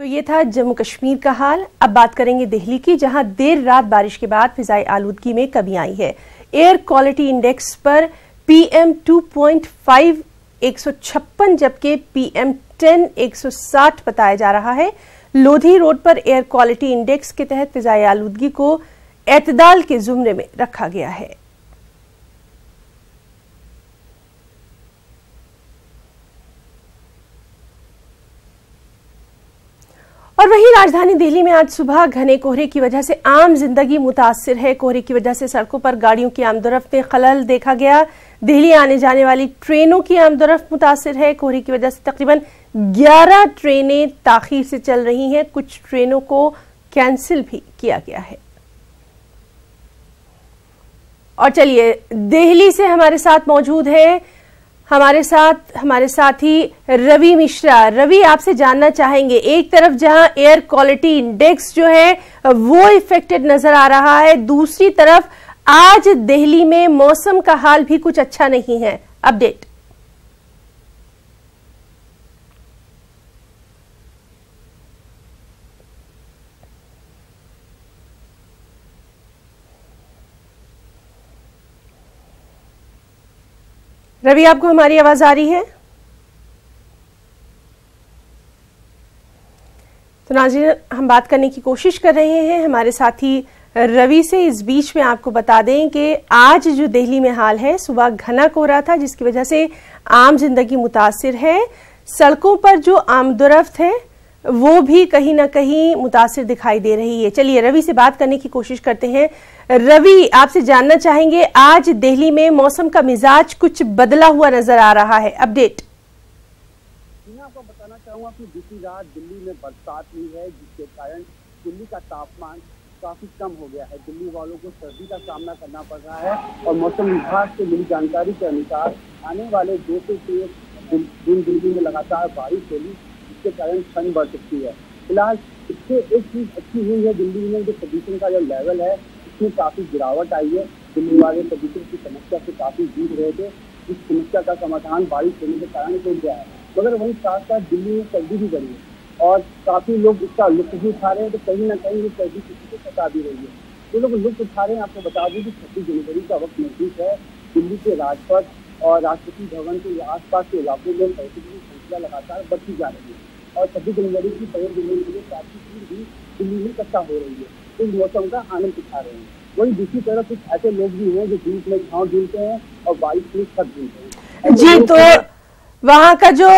तो ये था जम्मू कश्मीर का हाल। अब बात करेंगे दिल्ली की, जहां देर रात बारिश के बाद फिजाई आलूदगी में कमी आई है। एयर क्वालिटी इंडेक्स पर PM 2.5 156 जबकि PM 10 160 बताया जा रहा है। लोधी रोड पर एयर क्वालिटी इंडेक्स के तहत फिजाई आलूदगी को एतदाल के जुमरे में रखा गया है। और वहीं राजधानी दिल्ली में आज सुबह घने कोहरे की वजह से आम जिंदगी मुतासिर है। कोहरे की वजह से सड़कों पर गाड़ियों की आमदोरफ्त में खलल देखा गया। दिल्ली आने जाने वाली ट्रेनों की आमदोरफ्त मुतासिर है। कोहरे की वजह से तकरीबन 11 ट्रेनें ताखीर से चल रही हैं। कुछ ट्रेनों को कैंसिल भी किया गया है। और चलिए, दिल्ली से हमारे साथ मौजूद है हमारे साथी रवि मिश्रा। रवि, आपसे जानना चाहेंगे, एक तरफ जहां एयर क्वालिटी इंडेक्स जो है वो इफेक्टेड नजर आ रहा है, दूसरी तरफ आज दिल्ली में मौसम का हाल भी कुछ अच्छा नहीं है। अपडेट। रवि, आपको हमारी आवाज आ रही है? तो नाज़रीन, हम बात करने की कोशिश कर रहे हैं हमारे साथी रवि से। इस बीच में आपको बता दें कि आज जो दिल्ली में हाल है, सुबह घना कोहरा था जिसकी वजह से आम जिंदगी मुतासिर है। सड़कों पर जो आमदोरफ्त है वो भी कहीं ना कहीं मुतासिर दिखाई दे रही है। चलिए, रवि से बात करने की कोशिश करते हैं। रवि, आपसे जानना चाहेंगे, आज दिल्ली में मौसम का मिजाज कुछ बदला हुआ नजर आ रहा है। अपडेट। मैं आपको बताना चाहूंगा कि बीती रात दिल्ली में बरसात हुई है, जिसके कारण दिल्ली का तापमान काफी कम हो गया है। दिल्ली वालों को सर्दी का सामना करना पड़ रहा है और मौसम विभाग से मिली जानकारी के अनुसार आने वाले 2 से 3 दिन दिल्ली में लगातार बारिश होगी, जिसके कारण ठंड बढ़ सकती है। फिलहाल इससे एक चीज अच्छी हुई है, दिल्ली में जो प्रदूषण का जो लेवल है इसमें काफी गिरावट आई है। दिल्ली वाले प्रदूषण की समस्या से काफी जूझ रहे थे। इस समस्या का समाधान बारिश होने के कारण हो गया है, मगर वहीं साथ साथ दिल्ली में सर्दी भी बढ़ी है और काफी लोग इसका लुत्फ भी उठा रहे हैं। तो कहीं ना कहीं ये सर्दी किसी को सता भी रही है। जो लोग लुत्फ उठा रहे हैं, आपको बता दूं कि 26 जनवरी का वक्त नजदीक है। दिल्ली के राजपथ और राष्ट्रपति भवन के आसपास के इलाकों में ट्रैफिक की संख्या लगातार बढ़ती जा रही है और 26 जनवरी की परेड देखने के लिए काफी भीड़ भी दिल्ली में इकट्ठा हो रही है। इस मौसम का आनंद उठा रहे हैं। वहीं दूसरी तरफ कुछ ऐसे लोग भी हैं जो धूप में छांव ढूंढते हैं और बारिश में छत ढूंढते हैं। जी, तो वहां का जो